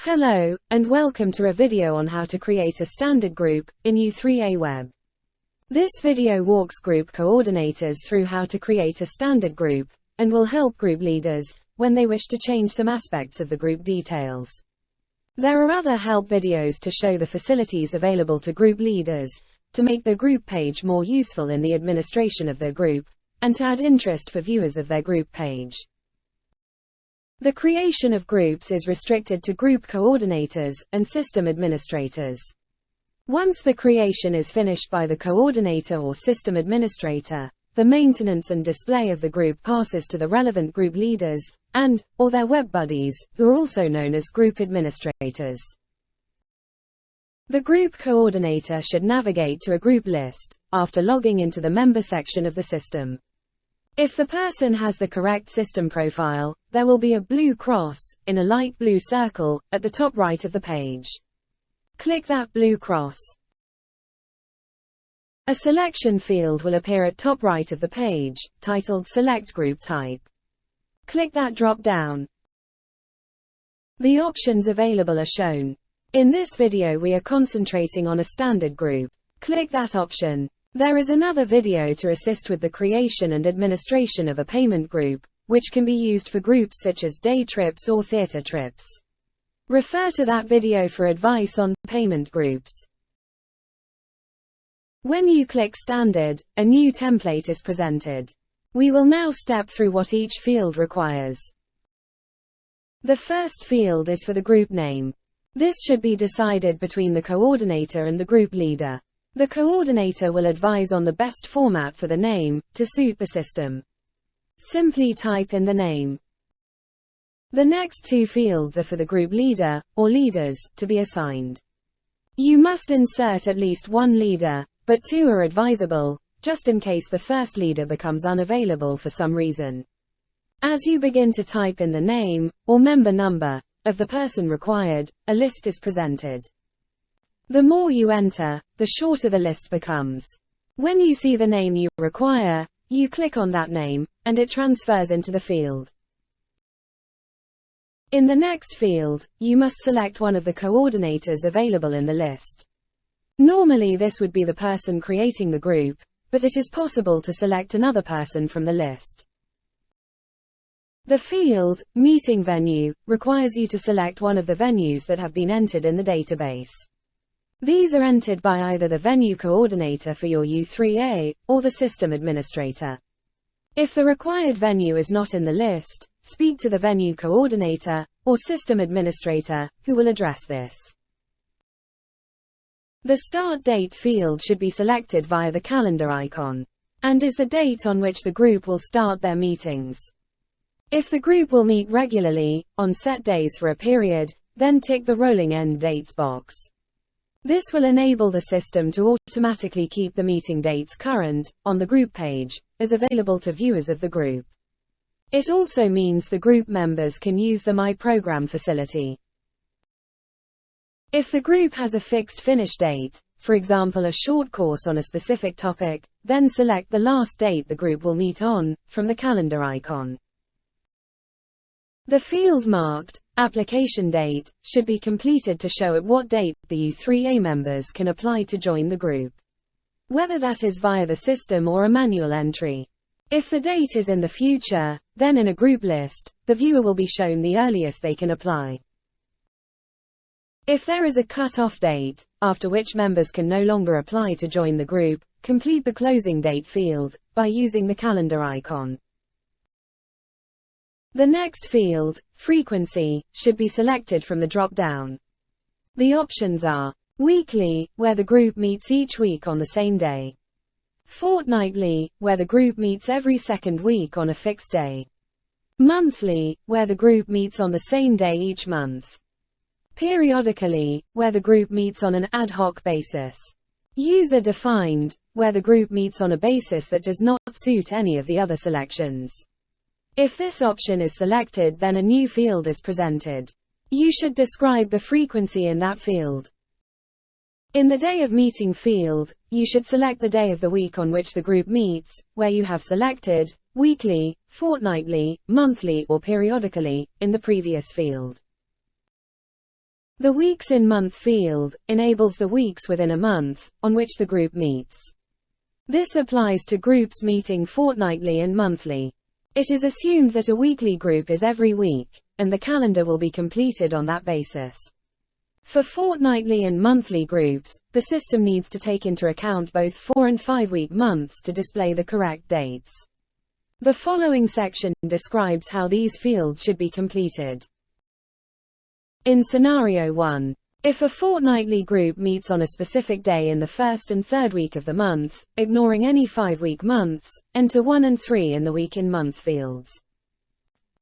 Hello, and welcome to a video on how to create a standard group in U3AWeb. This video walks group coordinators through how to create a standard group, and will help group leaders when they wish to change some aspects of the group details. There are other help videos to show the facilities available to group leaders, to make their group page more useful in the administration of their group, and to add interest for viewers of their group page. The creation of groups is restricted to group coordinators and system administrators. Once the creation is finished by the coordinator or system administrator, the maintenance and display of the group passes to the relevant group leaders, or their web buddies, who are also known as group administrators. The group coordinator should navigate to a group list, after logging into the member section of the system. If the person has the correct system profile, there will be a blue cross, in a light blue circle, at the top right of the page. Click that blue cross. A selection field will appear at top right of the page, titled Select Group Type. Click that drop down. The options available are shown. In this video we are concentrating on a standard group. Click that option. There is another video to assist with the creation and administration of a payment group, which can be used for groups such as day trips or theater trips. Refer to that video for advice on payment groups. When you click Standard, a new template is presented. We will now step through what each field requires. The first field is for the group name. This should be decided between the coordinator and the group leader. The coordinator will advise on the best format for the name, to suit the system. Simply type in the name. The next two fields are for the group leader, or leaders, to be assigned. You must insert at least one leader, but two are advisable, just in case the first leader becomes unavailable for some reason. As you begin to type in the name, or member number, of the person required, a list is presented. The more you enter, the shorter the list becomes. When you see the name you require, you click on that name, and it transfers into the field. In the next field, you must select one of the coordinators available in the list. Normally this would be the person creating the group, but it is possible to select another person from the list. The field, Meeting Venue, requires you to select one of the venues that have been entered in the database. These are entered by either the venue coordinator for your U3A, or the system administrator. If the required venue is not in the list, speak to the venue coordinator, or system administrator, who will address this. The Start Date field should be selected via the calendar icon, and is the date on which the group will start their meetings. If the group will meet regularly, on set days for a period, then tick the Rolling End Dates box. This will enable the system to automatically keep the meeting dates current, on the group page, as available to viewers of the group. It also means the group members can use the My Program facility. If the group has a fixed finish date, for example a short course on a specific topic, then select the last date the group will meet on, from the calendar icon. The field marked Application Date should be completed to show at what date the U3A members can apply to join the group, whether that is via the system or a manual entry. If the date is in the future, then in a group list, the viewer will be shown the earliest they can apply. If there is a cut-off date, after which members can no longer apply to join the group, complete the Closing Date field, by using the calendar icon. The next field, Frequency, should be selected from the drop-down. The options are Weekly, where the group meets each week on the same day. Fortnightly, where the group meets every second week on a fixed day. Monthly, where the group meets on the same day each month. Periodically, where the group meets on an ad hoc basis. User-defined, where the group meets on a basis that does not suit any of the other selections. If this option is selected, then a new field is presented. You should describe the frequency in that field. In the Day of Meeting field, you should select the day of the week on which the group meets, where you have selected weekly, fortnightly, monthly or periodically in the previous field. The Weeks in Month field enables the weeks within a month on which the group meets. This applies to groups meeting fortnightly and monthly. It is assumed that a weekly group is every week, and the calendar will be completed on that basis. For fortnightly and monthly groups, the system needs to take into account both 4 and 5 week months to display the correct dates. The following section describes how these fields should be completed. In Scenario 1, if a fortnightly group meets on a specific day in the first and third week of the month, ignoring any 5-week months, enter 1 and 3 in the week in month fields.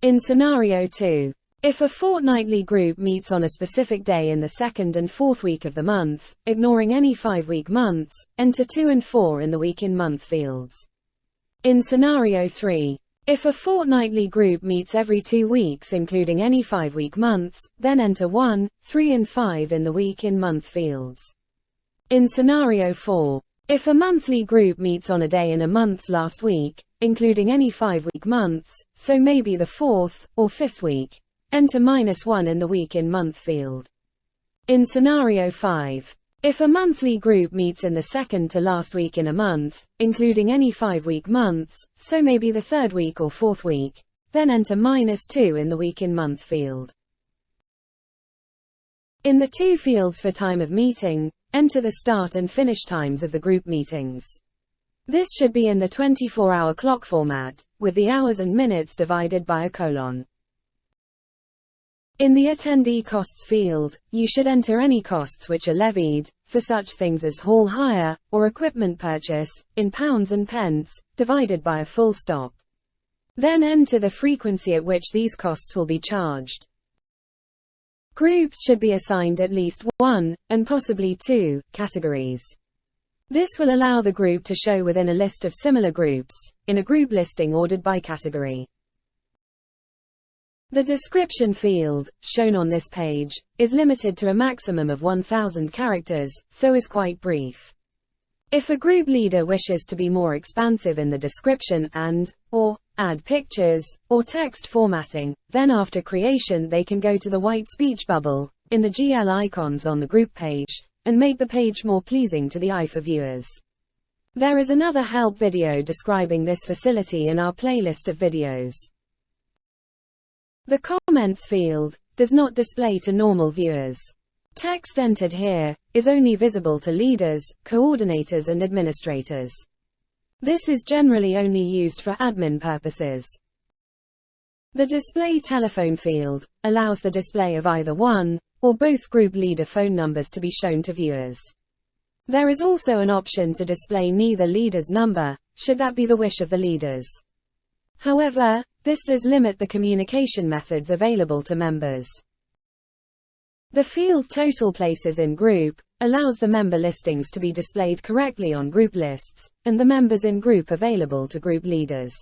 In Scenario 2, if a fortnightly group meets on a specific day in the second and fourth week of the month, ignoring any 5-week months, enter 2 and 4 in the week in month fields. In Scenario 3, if a fortnightly group meets every 2 weeks including any 5-week months, then enter 1, 3 and 5 in the week in month fields. In Scenario 4, if a monthly group meets on a day in a month's last week, including any 5-week months, so maybe the 4th or 5th week, enter -1 in the week in month field. In Scenario 5, if a monthly group meets in the second to last week in a month, including any 5-week months, so maybe the 3rd week or 4th week, then enter -2 in the week in month field. In the 2 fields for time of meeting, enter the start and finish times of the group meetings. This should be in the 24-hour clock format, with the hours and minutes divided by a colon. In the attendee costs field, you should enter any costs which are levied, for such things as hall hire, or equipment purchase, in pounds and pence, divided by a full stop. Then enter the frequency at which these costs will be charged. Groups should be assigned at least 1, and possibly 2, categories. This will allow the group to show within a list of similar groups, in a group listing ordered by category. The description field, shown on this page, is limited to a maximum of 1,000 characters, so is quite brief. If a group leader wishes to be more expansive in the description and/or add pictures or text formatting, then after creation they can go to the white speech bubble in the GL icons on the group page and make the page more pleasing to the eye for viewers. There is another help video describing this facility in our playlist of videos. The comments field does not display to normal viewers. Text entered here is only visible to leaders, coordinators and administrators. This is generally only used for admin purposes. The display telephone field allows the display of either one or both group leader phone numbers to be shown to viewers. There is also an option to display neither leader's number, should that be the wish of the leaders. However, this does limit the communication methods available to members. The field Total Places in Group allows the member listings to be displayed correctly on group lists, and the members in group available to group leaders.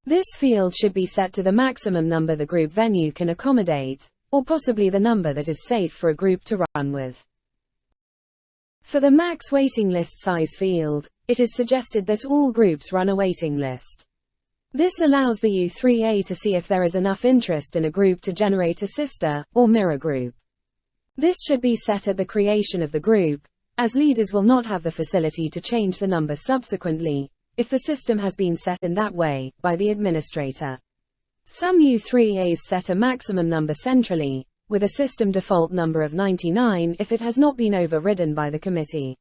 This field should be set to the maximum number the group venue can accommodate, or possibly the number that is safe for a group to run with. For the max waiting list size field, it is suggested that all groups run a waiting list. This allows the U3A to see if there is enough interest in a group to generate a sister or mirror group. This should be set at the creation of the group, as leaders will not have the facility to change the number subsequently, if the system has been set in that way by the administrator. Some U3As set a maximum number centrally, with a system default number of 99 if it has not been overridden by the committee.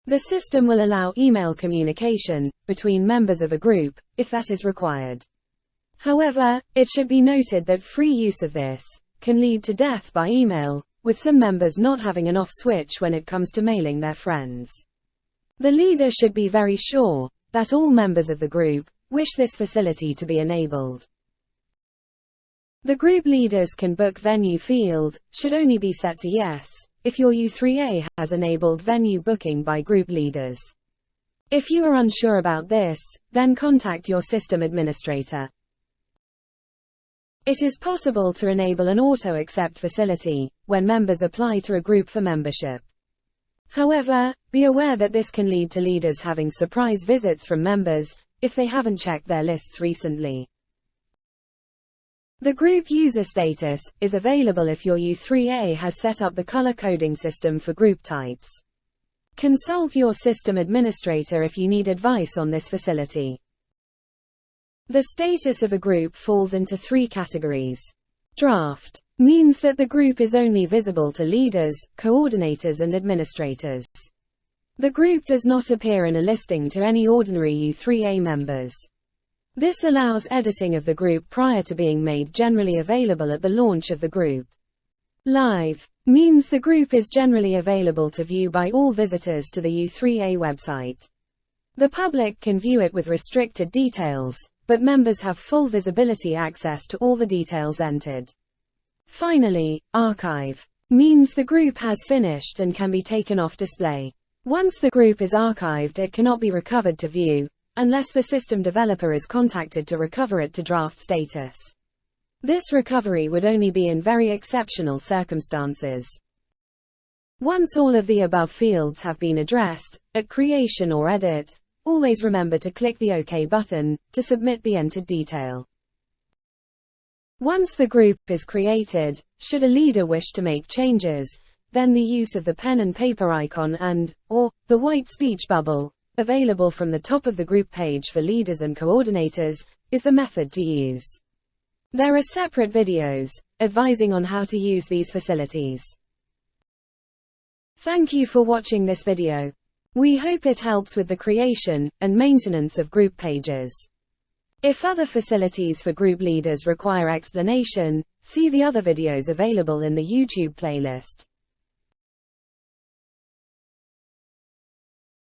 The system will allow email communication between members of a group, if that is required. However, it should be noted that free use of this can lead to death by email, with some members not having an off switch when it comes to mailing their friends. The leader should be very sure that all members of the group wish this facility to be enabled. The group leaders can book venue field should only be set to yes if your U3A has enabled venue booking by group leaders. If you are unsure about this, then contact your system administrator. It is possible to enable an auto-accept facility when members apply to a group for membership. However, be aware that this can lead to leaders having surprise visits from members if they haven't checked their lists recently. The group user status is available if your U3A has set up the color coding system for group types. Consult your system administrator if you need advice on this facility. The status of a group falls into 3 categories. Draft means that the group is only visible to leaders, coordinators and administrators. The group does not appear in a listing to any ordinary U3A members. This allows editing of the group prior to being made generally available at the launch of the group. Live means the group is generally available to view by all visitors to the U3A website. The public can view it with restricted details, but members have full visibility access to all the details entered. Finally, archive means the group has finished and can be taken off display. Once the group is archived, it cannot be recovered to view, unless the system developer is contacted to recover it to draft status. This recovery would only be in very exceptional circumstances. Once all of the above fields have been addressed, at creation or edit, always remember to click the OK button to submit the entered detail. Once the group is created, should a leader wish to make changes, then the use of the pen and paper icon and/or the white speech bubble, available from the top of the group page for leaders and coordinators, is the method to use. There are separate videos advising on how to use these facilities. Thank you for watching this video. We hope it helps with the creation and maintenance of group pages. If other facilities for group leaders require explanation, see the other videos available in the YouTube playlist.